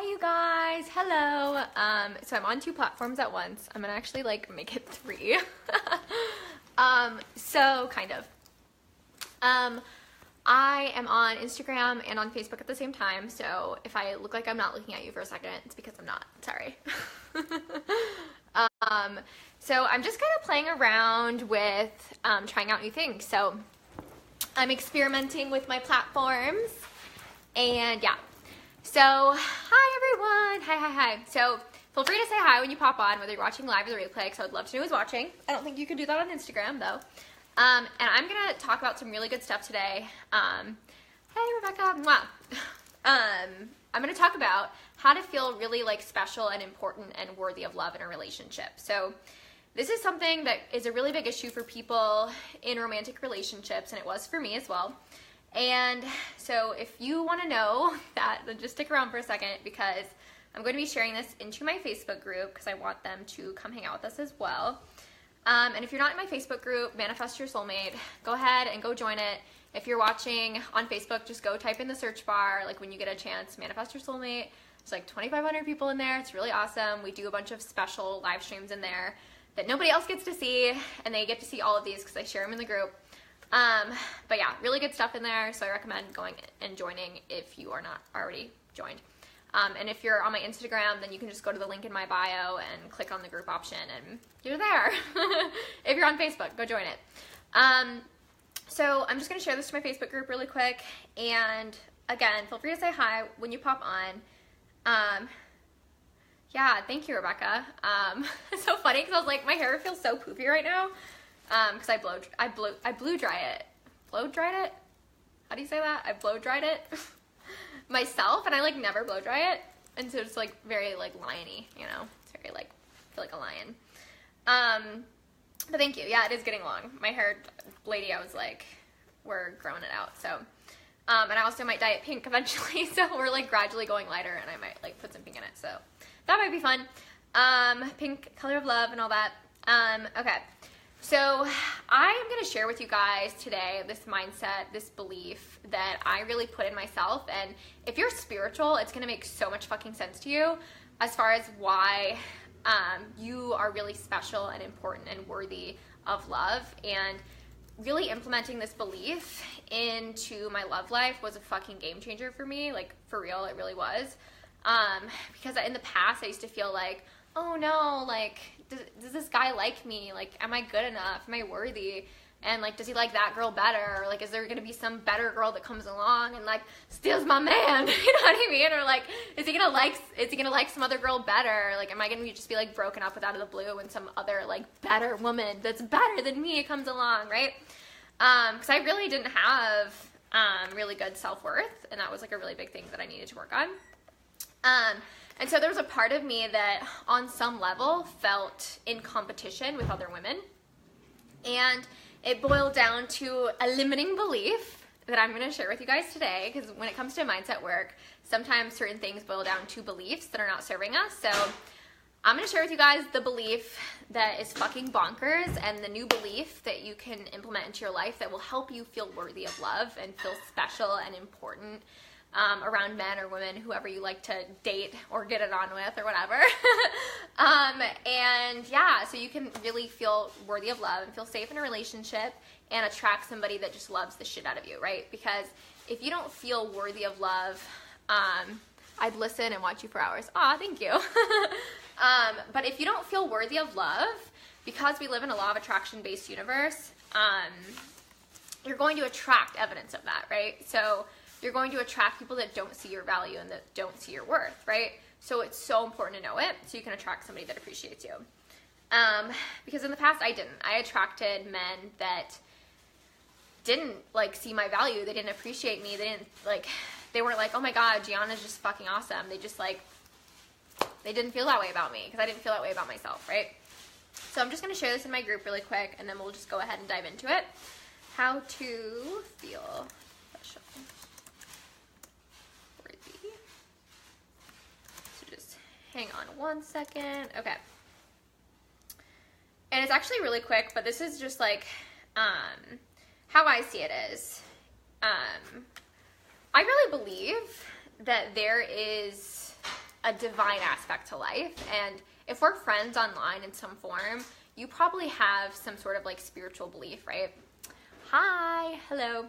you guys. Hello. So I'm on 2 platforms at once. I'm gonna actually like make it 3. So kind of. I am on Instagram and on Facebook at the same time. So if I look like I'm not looking at you for a second, it's because I'm not. Sorry. So I'm just kind of playing around with trying out new things. So I'm experimenting with my platforms, and yeah. So hi everyone. Hi. So feel free to say hi when you pop on, whether you're watching live or the replay, because I would love to know who's watching. I don't think you can do that on Instagram though. And I'm gonna talk about some really good stuff today. Hey Rebecca. Mwah. I'm gonna talk about how to feel really like special and important and worthy of love in a relationship. So this is something that is a really big issue for people in romantic relationships, and it was for me as well. And so if you want to know that, then just stick around for a second, because I'm going to be sharing this into my Facebook group because I want them to come hang out with us as well. And if you're not in my Facebook group, Manifest Your Soulmate, go ahead and go join it. If you're watching on Facebook, just go type in the search bar, like when you get a chance, Manifest Your Soulmate. There's like 2,500 people in there. It's really awesome. We do a bunch of special live streams in there that nobody else gets to see, and they get to see all of these because I share them in the group. But yeah, really good stuff in there, so I recommend going and joining if you are not already joined. And if you're on my Instagram, then you can just go to the link in my bio and click on the group option, and you're there. If you're on Facebook, go join it. So I'm just going to share this to my Facebook group really quick, and again, feel free to say hi when you pop on. Yeah, thank you, Rebecca. It's so funny because I was like, my hair feels so poofy right now. Because I blew dry it. Blow dried it? How do you say that? I blow dried it myself, and I like never blow dry it, and so it's like very like lion-y, you know. It's very like, I feel like a lion. But thank you. Yeah, it is getting long. My hair lady, I was like, we're growing it out. So, and I also might dye it pink eventually. So we're like gradually going lighter, and I might like put some pink in it. So that might be fun. Pink, color of love, and all that. Okay. So I am going to share with you guys today this mindset, this belief that I really put in myself. And if you're spiritual, it's going to make so much fucking sense to you as far as why you are really special and important and worthy of love. And really implementing this belief into my love life was a fucking game changer for me. Like, for real, it really was. Because in the past, I used to feel like, oh no, like, does this guy like me? Like, am I good enough? Am I worthy? And like, does he like that girl better? Or like, is there gonna be some better girl that comes along and like steals my man? You know what I mean? Or like, is he gonna like some other girl better? Like, am I gonna just be like broken up with out of the blue when some other like better woman that's better than me comes along, right? Because I really didn't have really good self-worth, and that was like a really big thing that I needed to work on. And so there was a part of me that on some level felt in competition with other women. And it boiled down to a limiting belief that I'm going to share with you guys today, because when it comes to mindset work, sometimes certain things boil down to beliefs that are not serving us. So I'm going to share with you guys the belief that is fucking bonkers, and the new belief that you can implement into your life that will help you feel worthy of love and feel special and important around men or women, whoever you like to date or get it on with or whatever. And yeah, so you can really feel worthy of love and feel safe in a relationship and attract somebody that just loves the shit out of you, right? Because if you don't feel worthy of love, I'd listen and watch you for hours. Aw, thank you. But if you don't feel worthy of love, because we live in a law of attraction-based universe, you're going to attract evidence of that, right? So you're going to attract people that don't see your value and that don't see your worth, right? So it's so important to know it so you can attract somebody that appreciates you. Because in the past, I didn't. I attracted men that didn't, like, see my value. They didn't appreciate me. They weren't like, oh my God, Gianna's just fucking awesome. They just, like, they didn't feel that way about me because I didn't feel that way about myself, right? So I'm just going to share this in my group really quick, and then we'll just go ahead and dive into it. How to feel special. Hang on one second. Okay. And it's actually really quick, but this is just like how I see it is. I really believe that there is a divine aspect to life. And if we're friends online in some form, you probably have some sort of like spiritual belief, right? Hi, hello.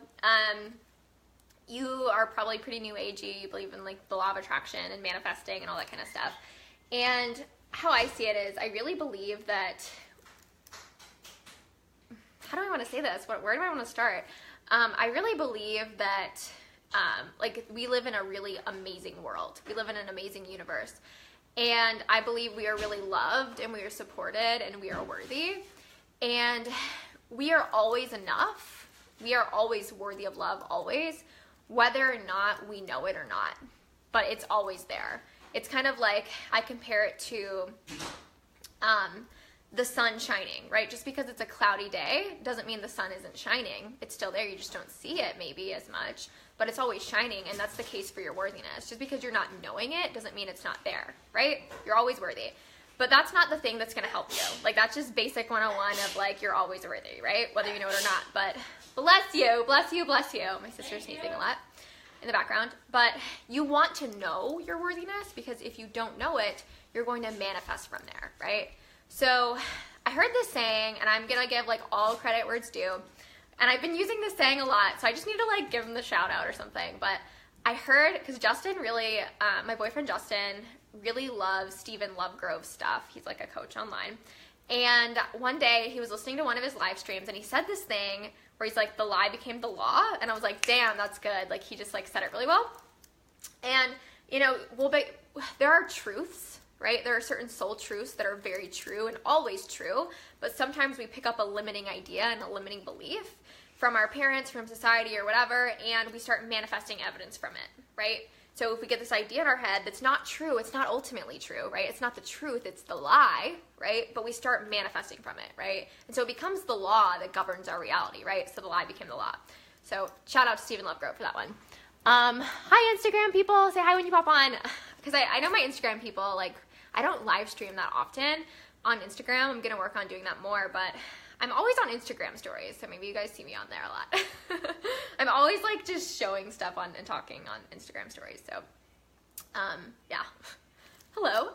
You are probably pretty new agey. You believe in like the law of attraction and manifesting and all that kind of stuff. And how I see it is, I really believe that, how do I want to say this? Where do I want to start? I really believe that like we live in a really amazing world. We live in an amazing universe. And I believe we are really loved and we are supported and we are worthy. And we are always enough. We are always worthy of love, always, whether or not we know it or not. But it's always there. It's kind of like, I compare it to the sun shining, right? Just because it's a cloudy day doesn't mean the sun isn't shining. It's still there. You just don't see it maybe as much, but it's always shining. And that's the case for your worthiness. Just because you're not knowing it doesn't mean it's not there, right? You're always worthy. But that's not the thing that's going to help you. Like, that's just basic 101 of like, you're always worthy, right? Whether you know it or not. But bless you, bless you, bless you. My sister's sneezing a lot in the background. But you want to know your worthiness, because if you don't know it, you're going to manifest from there, right? So I heard this saying, and I'm going to give like all credit where it's due. And I've been using this saying a lot, so I just need to like give him the shout out or something. But I heard, because Justin really, my boyfriend Justin really loves Stephen Lovegrove's stuff. He's like a coach online. And one day he was listening to one of his live streams and he said this thing where he's like, the lie became the law. And I was like, damn, that's good. Like, he just like said it really well. And, you know, there are truths, right? There are certain soul truths that are very true and always true, but sometimes we pick up a limiting idea and a limiting belief from our parents, from society or whatever, and we start manifesting evidence from it, right? So if we get this idea in our head that's not true, it's not ultimately true, right? It's not the truth, it's the lie, right? But we start manifesting from it, right? And so it becomes the law that governs our reality, right? So the lie became the law. So shout out to Stephen Lovegrove for that one. Hi Instagram people, say hi when you pop on. Because I know my Instagram people, like, I don't live stream that often on Instagram. I'm gonna work on doing that more, but I'm always on Instagram stories, so maybe you guys see me on there a lot. I'm always like just showing stuff on and talking on Instagram stories, so yeah. Hello.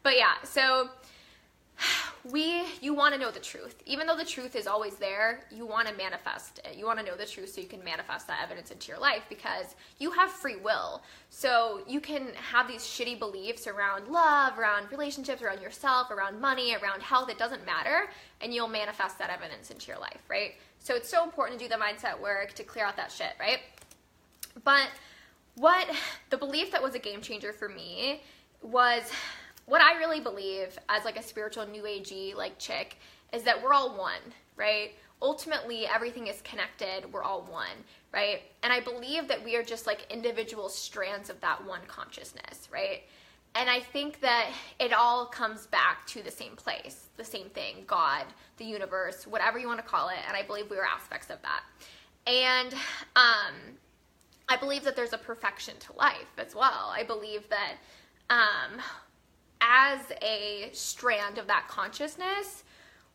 But yeah, so you want to know the truth. Even though the truth is always there, you want to manifest it. You want to know the truth so you can manifest that evidence into your life, because you have free will. So you can have these shitty beliefs around love, around relationships, around yourself, around money, around health. It doesn't matter, and you'll manifest that evidence into your life, right? So it's so important to do the mindset work to clear out that shit, right? But what the belief that was a game changer for me was, what I really believe as like a spiritual new agey like chick is that we're all one, right? Ultimately, everything is connected. We're all one, right? And I believe that we are just like individual strands of that one consciousness, right? And I think that it all comes back to the same place, the same thing, God, the universe, whatever you want to call it. And I believe we are aspects of that. And I believe that there's a perfection to life as well. I believe that as a strand of that consciousness,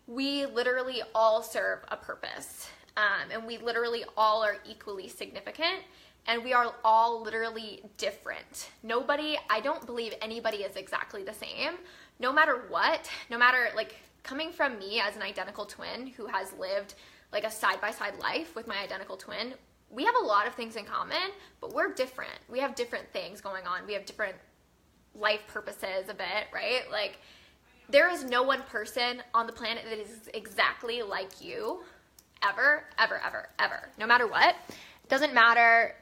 we literally all serve a purpose. And we literally all are equally significant. And we are all literally different. I don't believe anybody is exactly the same. No matter what, no matter, like, coming from me as an identical twin who has lived like a side-by-side life with my identical twin, we have a lot of things in common, but we're different. We have different things going on. We have different life purposes a bit, right? Like, there is no one person on the planet that is exactly like you, ever, ever, ever, ever. No matter what. It doesn't matter,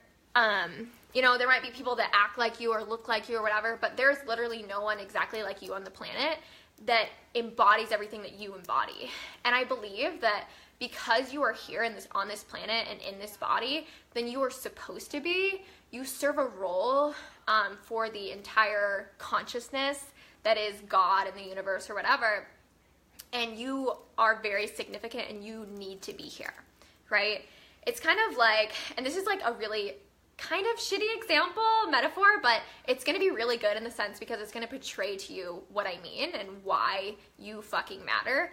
you know, there might be people that act like you or look like you or whatever, but there's literally no one exactly like you on the planet that embodies everything that you embody. And I believe that because you are here on this planet and in this body, then you are supposed to be. You serve a role for the entire consciousness that is God in the universe or whatever. And you are very significant and you need to be here, right? It's kind of like, and this is like a really kind of shitty example, metaphor, but it's going to be really good in the sense because it's going to portray to you what I mean and why you fucking matter.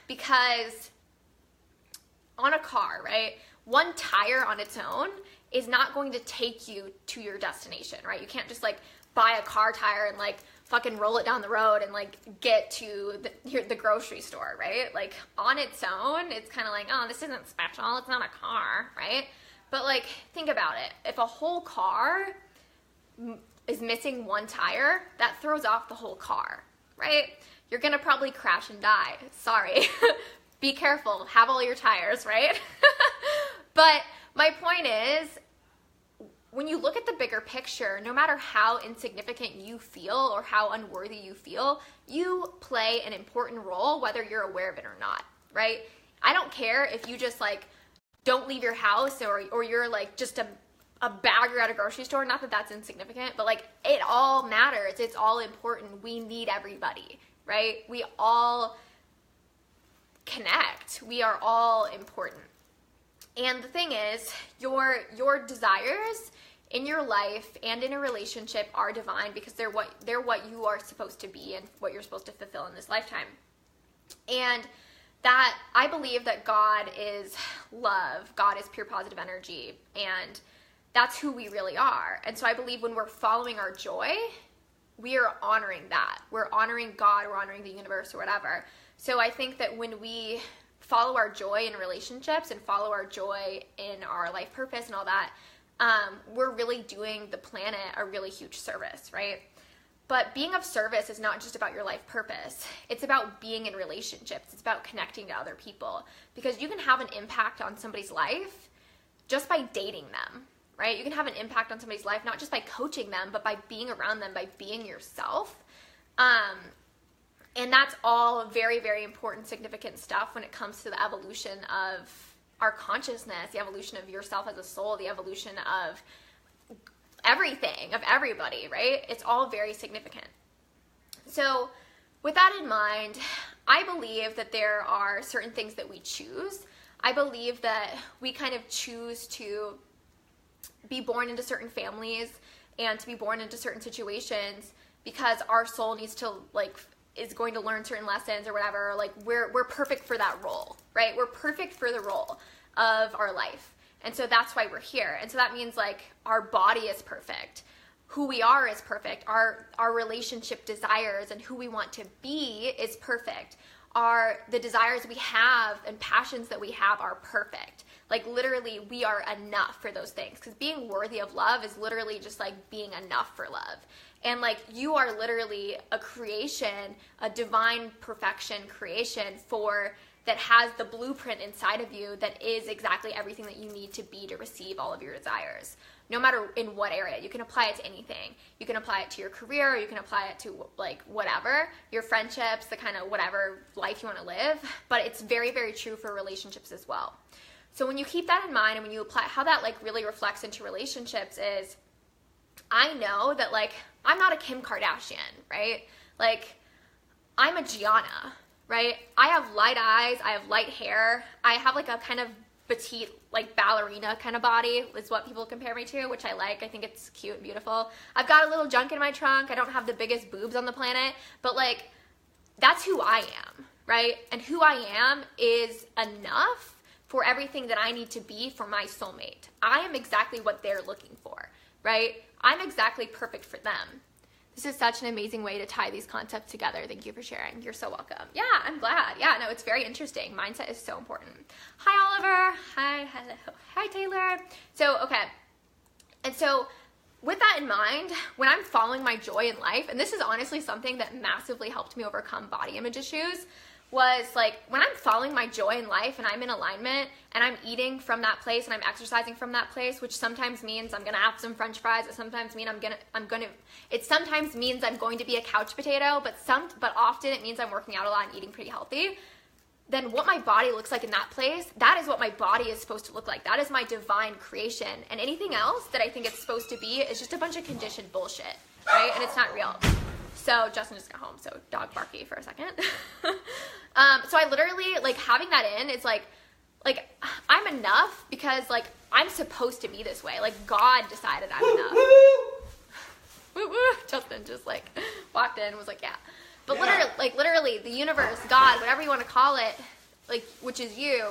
Because on a car, right, one tire on its own is not going to take you to your destination, right? You can't just like buy a car tire and like fucking roll it down the road and like get to the grocery store, right? Like on its own, it's kind of like, oh, this isn't special. It's not a car, right? But like, think about it. If a whole car is missing one tire, that throws off the whole car, right? You're gonna probably crash and die. Sorry. Be careful. Have all your tires, right? But my point is, when you look at the bigger picture, no matter how insignificant you feel or how unworthy you feel, you play an important role whether you're aware of it or not, right? I don't care if you just like don't leave your house or you're like just a bagger at a grocery store. Not that that's insignificant, but like it all matters. It's all important. We need everybody, right? We all connect. We are all important. And the thing is, your desires in your life and in a relationship are divine because they're what you are supposed to be and what you're supposed to fulfill in this lifetime. And that I believe that God is love, God is pure positive energy, and that's who we really are. And so I believe when we're following our joy, we are honoring that. We're honoring God, we're honoring the universe or whatever. So I think that when we follow our joy in relationships and follow our joy in our life purpose and all that, we're really doing the planet a really huge service, right? But being of service is not just about your life purpose. It's about being in relationships. It's about connecting to other people, because you can have an impact on somebody's life just by dating them, right? You can have an impact on somebody's life not just by coaching them, but by being around them, by being yourself. And that's all very, very important, significant stuff when it comes to the evolution of our consciousness, the evolution of yourself as a soul, the evolution of everything, of everybody, right? It's all very significant. So with that in mind, I believe that there are certain things that we choose. I believe that we kind of choose to be born into certain families and to be born into certain situations because our soul needs to is going to learn certain lessons or whatever. Like we're perfect for that role, right? We're perfect for the role of our life. And so that's why we're here. And so that means like our body is perfect. Who we are is perfect. Our relationship desires and who we want to be is perfect. The desires we have and passions that we have are perfect. Like literally we are enough for those things, because being worthy of love is literally just like being enough for love. And like you are literally a creation, a divine perfection creation that has the blueprint inside of you that is exactly everything that you need to be to receive all of your desires. No matter in what area. You can apply it to anything. You can apply it to your career, you can apply it to like whatever, your friendships, the kind of whatever life you want to live. But it's very, very true for relationships as well. So when you keep that in mind and when you apply, how that like really reflects into relationships is, I know that like I'm not a Kim Kardashian, right? Like I'm a Gianna, right? I have light eyes, I have light hair, I have like a kind of petite like ballerina kind of body is what people compare me to, which I like. I think it's cute and beautiful. I've got a little junk in my trunk. I don't have the biggest boobs on the planet, but like that's who I am, right? And who I am is enough for everything that I need to be for my soulmate. I am exactly what they're looking for, right? I'm exactly perfect for them. This is such an amazing way to tie these concepts together. Thank you for sharing. You're so welcome. Yeah, I'm glad. Yeah, no, it's very interesting. Mindset is so important. Hi, Oliver. Hi, hello. Hi, Taylor. So, okay. And so with that in mind, when I'm following my joy in life, and this is honestly something that massively helped me overcome body image issues, was like when I'm following my joy in life and I'm in alignment and I'm eating from that place and I'm exercising from that place, which sometimes means I'm gonna have some French fries. It sometimes means it sometimes means I'm going to be a couch potato, but often it means I'm working out a lot and eating pretty healthy. Then what my body looks like in that place, that is what my body is supposed to look like. That is my divine creation. And anything else that I think it's supposed to be is just a bunch of conditioned bullshit, right? And it's not real. So Justin just got home, so dog barky for a second. So I literally, like, having that in, it's like I'm enough because, like, I'm supposed to be this way. Like, God decided I'm enough. Woo woo. Justin just, like, walked in and was like, yeah. But literally, the universe, God, whatever you want to call it, like, which is you,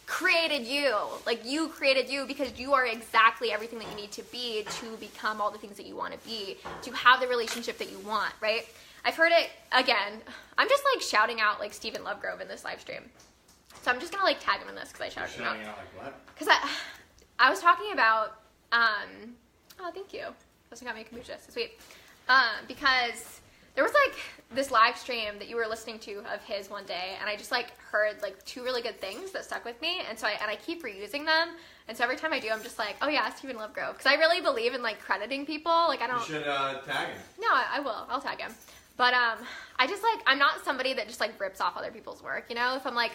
created you. Like, you created you because you are exactly everything that you need to be to become all the things that you want to be, to have the relationship that you want, right? I've heard it, again, I'm just like shouting out like Stephen Lovegrove in this live stream. So I'm just gonna like tag him in this because I shouted him out. Shouting out like what? Because I was talking about, oh, thank you. This got me a kombucha, so sweet. Because there was like this live stream that you were listening to of his one day, and I just like heard like 2 really good things that stuck with me, and so I keep reusing them, and so every time I do, I'm just like, oh yeah, Stephen Lovegrove, because I really believe in like crediting people. Like, I don't. You should tag him. No, I will. I'll tag him. But I just like, I'm not somebody that just like rips off other people's work. You know, if I'm like,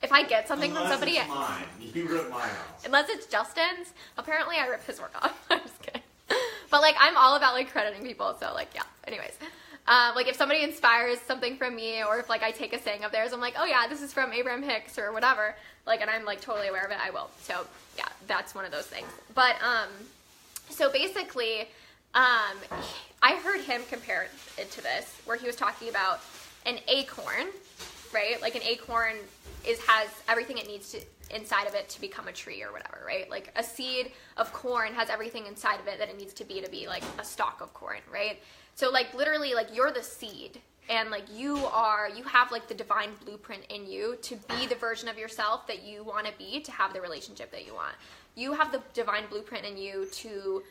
if I get something from somebody, it's mine. You rip mine off. Unless it's Justin's, apparently I rip his work off. I'm just kidding. But like, I'm all about like crediting people, so like, yeah. Anyways, like if somebody inspires something from me, or if like I take a saying of theirs, I'm like, oh yeah, this is from Abraham Hicks or whatever. Like, and I'm like totally aware of it. I will. So yeah, that's one of those things. But so basically, I heard him compare it to this, where he was talking about an acorn, right? Like an acorn has everything it needs to inside of it to become a tree or whatever, right? Like a seed of corn has everything inside of it that it needs to be like a stalk of corn, right? So like literally, like you're the seed, and like you have like the divine blueprint in you to be the version of yourself that you want to be, to have the relationship that you want. You have the divine blueprint in you to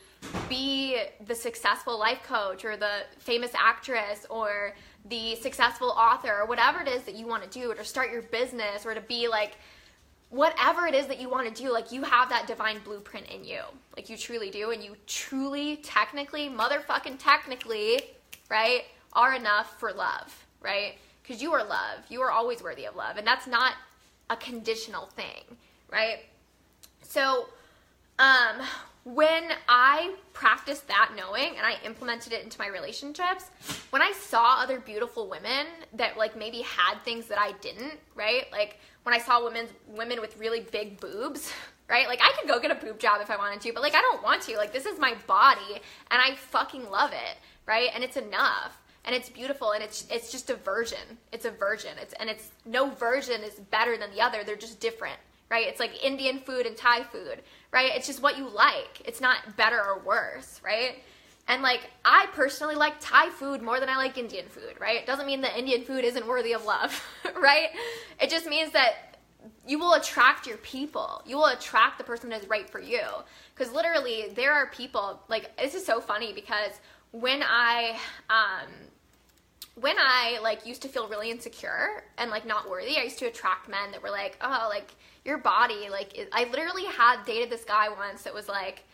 be the successful life coach, or the famous actress, or the successful author, or whatever it is that you want to do, or to start your business, or to be like whatever it is that you want to do. Like, you have that divine blueprint in you. Like, you truly do, and you truly, technically, motherfucking technically, right, are enough for love, right? Because you are love. You are always worthy of love, and that's not a conditional thing, right? So, when I practiced that knowing and I implemented it into my relationships, when I saw other beautiful women that like maybe had things that I didn't, right? Like when I saw women with really big boobs, right? Like I could go get a boob job if I wanted to, but like I don't want to. Like, this is my body and I fucking love it, right? And it's enough. And it's beautiful, and it's just a version. It's a version. It's no version is better than the other. They're just different, right? It's like Indian food and Thai food, right? It's just what you like. It's not better or worse, right? And like, I personally like Thai food more than I like Indian food, right? It doesn't mean that Indian food isn't worthy of love, right? It just means that you will attract your people. You will attract the person that is right for you. Because literally, there are people, like, this is so funny because when I like used to feel really insecure and like not worthy, I used to attract men that were like, oh, like your body, like I literally had dated this guy once that was like,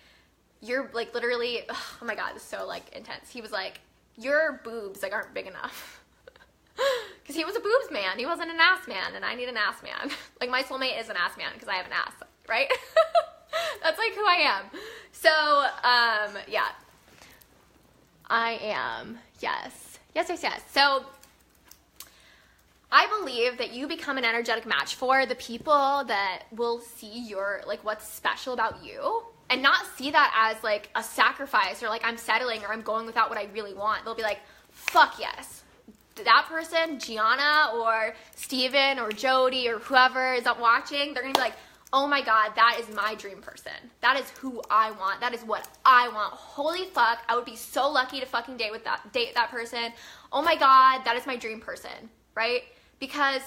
you're like literally, oh my God, this is so like intense. He was like, your boobs like aren't big enough. Because he was a boobs man. He wasn't an ass man, and I need an ass man. Like, my soulmate is an ass man because I have an ass, right? That's like who I am. So, yeah. I am. Yes. So, I believe that you become an energetic match for the people that will see your, like, what's special about you, and not see that as, like, a sacrifice, or, like, I'm settling, or I'm going without what I really want. They'll be like, fuck yes. That person, Gianna, or Steven, or Jody, or whoever is up watching, they're going to be like, oh my God, that is my dream person. That is who I want. That is what I want. Holy fuck, I would be so lucky to fucking date that person. Oh my God, that is my dream person, right? Because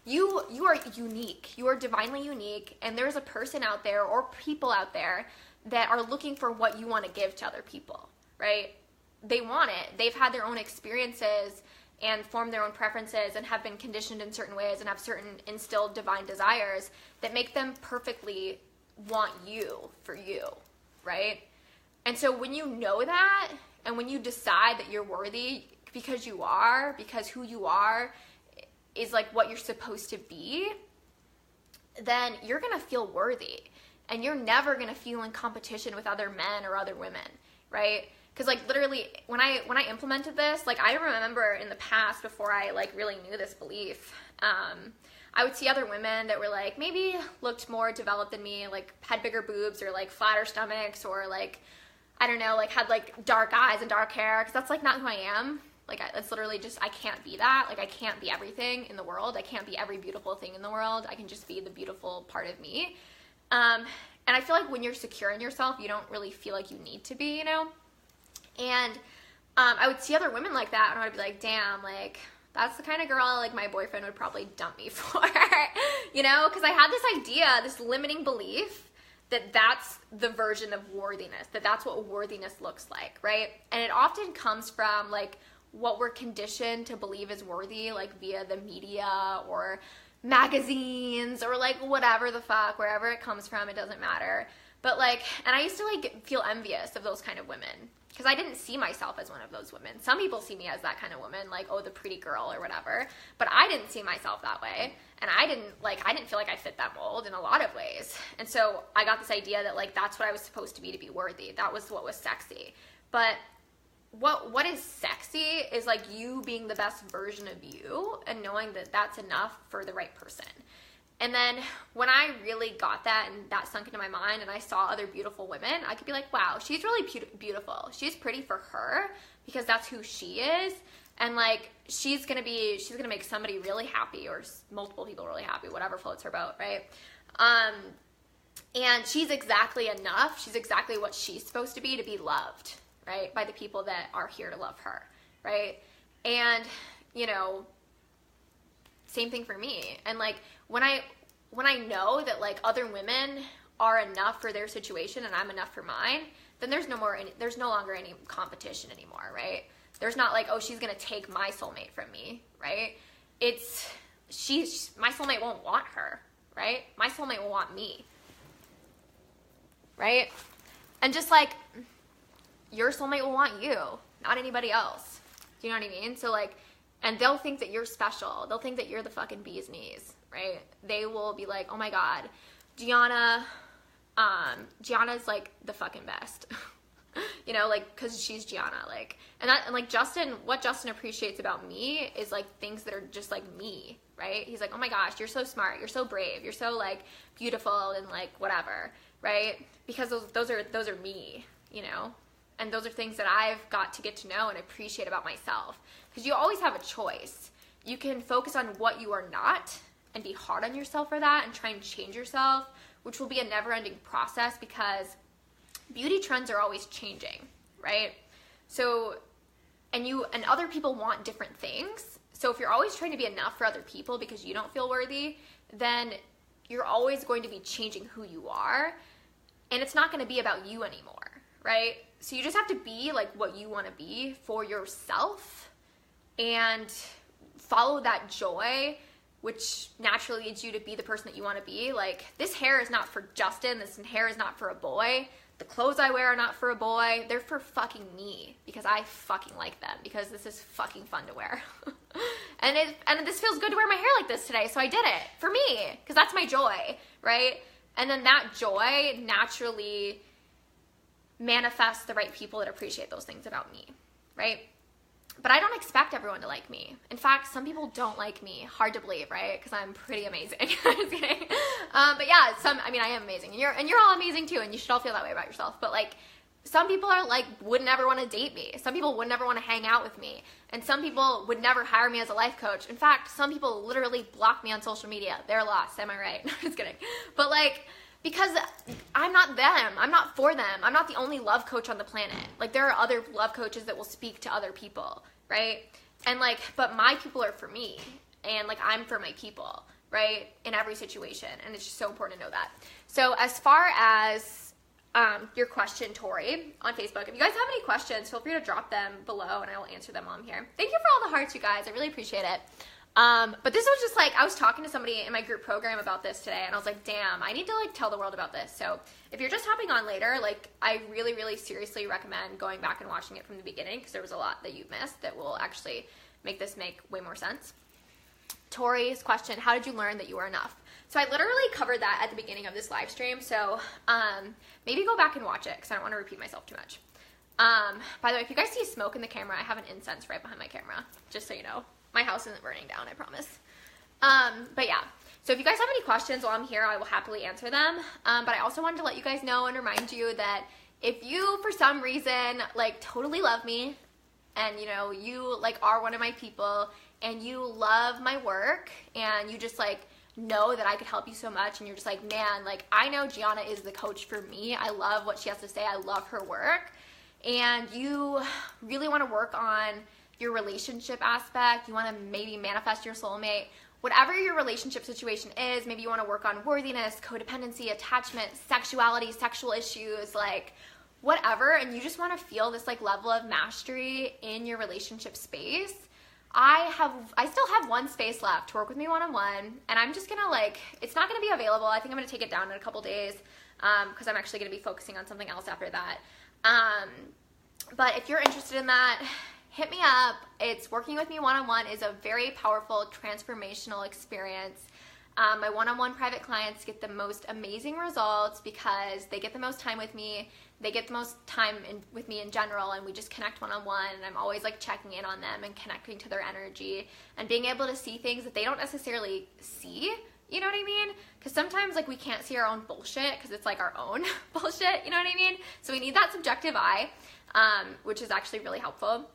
you are unique. You are divinely unique, and there's a person out there or people out there that are looking for what you want to give to other people, right? They want it. They've had their own experiences and formed their own preferences and have been conditioned in certain ways and have certain instilled divine desires that make them perfectly want you for you, right? And so when you know that, and when you decide that you're worthy because who you are is like what you're supposed to be, then you're gonna feel worthy, and you're never gonna feel in competition with other men or other women, right? Because like literally when I implemented this, like I remember in the past, before I like really knew this belief, I would see other women that were like maybe looked more developed than me, like had bigger boobs or like flatter stomachs, or like, I don't know, like had like dark eyes and dark hair, because that's like not who I am. Like, it's literally just, I can't be that. Like, I can't be everything in the world. I can't be every beautiful thing in the world. I can just be the beautiful part of me. And I feel like when you're secure in yourself, you don't really feel like you need to be, you know? And I would see other women like that, and I'd be like, damn, like, that's the kind of girl, like, my boyfriend would probably dump me for, you know? Because I had this idea, this limiting belief that that's the version of worthiness, that that's what worthiness looks like, right? And it often comes from, like, what we're conditioned to believe is worthy, like, via the media or magazines or, like, whatever the fuck, wherever it comes from, it doesn't matter. But, like, and I used to, like, feel envious of those kind of women, because I didn't see myself as one of those women. Some people see me as that kind of woman, like, oh, the pretty girl or whatever, but I didn't see myself that way, and I didn't feel like I fit that mold in a lot of ways. And so I got this idea that, like, that's what I was supposed to be worthy. That was what was sexy. But what is sexy is, like, you being the best version of you and knowing that that's enough for the right person. And then when I really got that and that sunk into my mind and I saw other beautiful women, I could be like, wow, she's really beautiful. She's pretty for her because that's who she is. And, like, she's going to make somebody really happy, or multiple people really happy, whatever floats her boat, right? And she's exactly enough. She's exactly what she's supposed to be loved, right? By the people that are here to love her, right? And, you know, same thing for me. And, like, when I know that, like, other women are enough for their situation and I'm enough for mine, then there's no longer any competition anymore, right? There's not like, oh, she's gonna take my soulmate from me, right? It's my soulmate won't want her, right? My soulmate will want me, right? And just like your soulmate will want you, not anybody else. Do you know what I mean? So, like, and they'll think that you're special. They'll think that you're the fucking bee's knees, right? They will be like, oh my God, Gianna's like the fucking best. You know, like, cause she's Gianna, like, and like what Justin appreciates about me is, like, things that are just like me, right? He's like, oh my gosh, you're so smart, you're so brave, you're so, like, beautiful and, like, whatever, right? Because those are me, you know? And those are things that I've got to get to know and appreciate about myself. Because you always have a choice. You can focus on what you are not and be hard on yourself for that and try and change yourself, which will be a never-ending process because beauty trends are always changing, right? So, and other people want different things. So if you're always trying to be enough for other people because you don't feel worthy, then you're always going to be changing who you are. And it's not going to be about you anymore, right? So you just have to be, like, what you want to be for yourself and follow that joy, which naturally leads you to be the person that you want to be. Like, this hair is not for Justin. This hair is not for a boy. The clothes I wear are not for a boy. They're for fucking me because I fucking like them because this is fucking fun to wear. and this feels good to wear my hair like this today, so I did it for me because that's my joy, right? And then that joy naturally manifest the right people that appreciate those things about me, right? But I don't expect everyone to like me. In fact, some people don't like me. Hard to believe, right? Because I'm pretty amazing. I'm just kidding. But yeah, I am amazing. And you're all amazing too, and you should all feel that way about yourself. But, like, some people are like, would never want to date me. Some people would never want to hang out with me. And some people would never hire me as a life coach. In fact, some people literally block me on social media. They're lost. Am I right? No, just kidding. But, like, because I'm not them. I'm not for them. I'm not the only love coach on the planet. Like, there are other love coaches that will speak to other people, right? And, like, but my people are for me. And, like, I'm for my people, right? In every situation. And it's just so important to know that. So as far as your question, Tori, on Facebook, if you guys have any questions, feel free to drop them below and I will answer them on here. Thank you for all the hearts, you guys. I really appreciate it. But this was just, like, I was talking to somebody in my group program about this today, and I was like, damn, I need to, like, tell the world about this. So if you're just hopping on later, like, I really, really seriously recommend going back and watching it from the beginning, because there was a lot that you missed that will actually make this make way more sense. Tori's question, how did you learn that you were enough? So I literally covered that at the beginning of this live stream, so maybe go back and watch it, because I don't want to repeat myself too much. By the way, if you guys see smoke in the camera, I have an incense right behind my camera, just so you know. My house isn't burning down, I promise. But yeah, so if you guys have any questions while I'm here, I will happily answer them. But I also wanted to let you guys know and remind you that if you, for some reason, like, totally love me, and you know, you like are one of my people and you love my work and you just like know that I could help you so much, and you're just like, man, like I know Gianna is the coach for me. I love what she has to say. I love her work. And you really want to work on your relationship aspect. You want to maybe manifest your soulmate. Whatever your relationship situation is, maybe you want to work on worthiness, codependency, attachment, sexuality, sexual issues, like whatever, and you just want to feel this like level of mastery in your relationship space. I still have one space left to work with me one-on-one, and I'm just gonna like, it's not gonna be available. I think I'm gonna take it down in a couple days because I'm actually gonna be focusing on something else after that. But if you're interested in that, hit me up. It's working with me one-on-one is a very powerful transformational experience. My one-on-one private clients get the most amazing results because they get the most time with me. They get the most time with me in general, and we just connect one-on-one, and I'm always like checking in on them and connecting to their energy and being able to see things that they don't necessarily see, you know what I mean? Because sometimes like we can't see our own bullshit because it's like our own bullshit, you know what I mean? So we need that subjective eye, which is actually really helpful.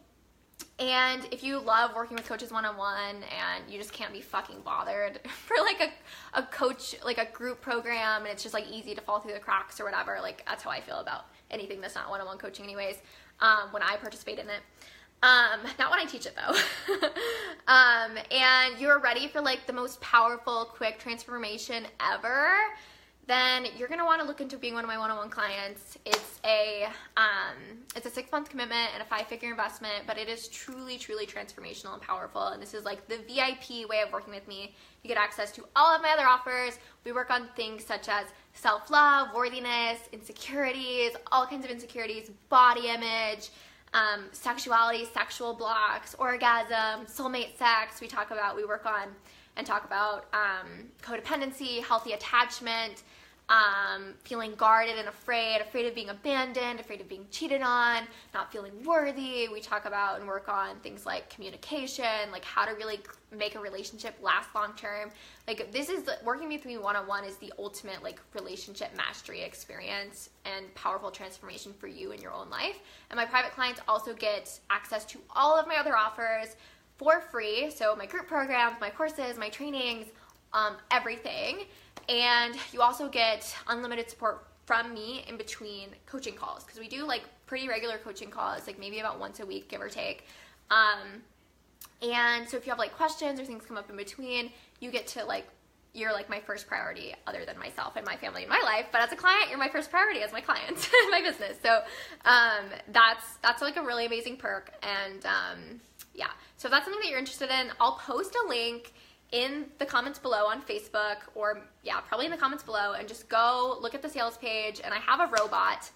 And if you love working with coaches one-on-one and you just can't be fucking bothered for like a coach, like a group program, and it's just like easy to fall through the cracks or whatever, like that's how I feel about anything that's not one-on-one coaching anyways, when I participate in it. Not when I teach it though. And you're ready for like the most powerful, quick transformation ever, then you're going to want to look into being one of my one-on-one clients. It's a 6-month commitment and a 5-figure investment, but it is truly, truly transformational and powerful. And this is like the VIP way of working with me. You get access to all of my other offers. We work on things such as self-love, worthiness, insecurities, all kinds of insecurities, body image, sexuality, sexual blocks, orgasm, soulmate sex. We work on and talk about codependency, healthy attachment, feeling guarded and afraid of being abandoned, afraid of being cheated on, not feeling worthy. We talk about and work on things like communication, like how to really make a relationship last long term. Like this is working with me one-on-one is the ultimate like relationship mastery experience and powerful transformation for you in your own life. And my private clients also get access to all of my other offers for free. So my group programs, my courses, my trainings, everything. And you also get unlimited support from me in between coaching calls, because we do like pretty regular coaching calls, like maybe about once a week, give or take. And so if you have like questions or things come up in between, you get to like, you're like my first priority other than myself and my family and my life. But as a client, you're my first priority as my client in my business. So that's like a really amazing perk. And yeah, so if that's something that you're interested in, I'll post a link in the comments below on Facebook, or yeah, probably in the comments below, and just go look at the sales page. And I have a robot.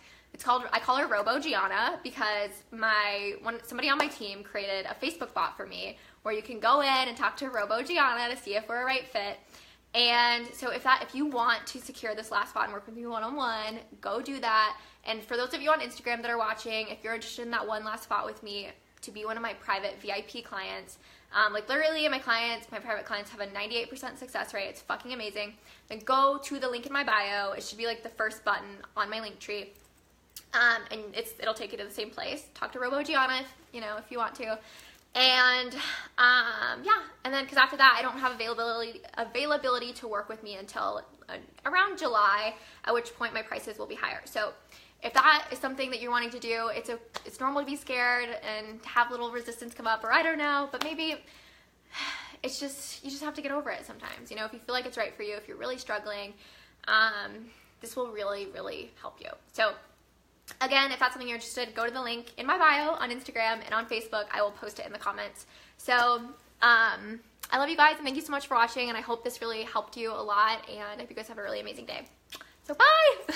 I call her Robo Gianna because somebody on my team created a Facebook bot for me where you can go in and talk to Robo Gianna to see if we're a right fit. And so if you want to secure this last spot and work with me one-on-one, go do that. And for those of you on Instagram that are watching, if you're interested in that one last spot with me to be one of my private VIP clients, like literally my private clients have a 98% success rate. It's fucking amazing. Then go to the link in my bio. It should be like the first button on my link tree. And it'll take you to the same place. Talk to Robo Gianna if you want to. And yeah, and then because after that I don't have availability to work with me until around July, at which point my prices will be higher. So if that is something that you're wanting to do, it's normal to be scared and to have little resistance come up, or I don't know, but maybe it's just, you just have to get over it sometimes. If you feel like it's right for you, if you're really struggling, this will really, really help you. So again, if that's something you're interested in, go to the link in my bio on Instagram and on Facebook. I will post it in the comments. So I love you guys, and thank you so much for watching, and I hope this really helped you a lot, and I hope you guys have a really amazing day. So bye!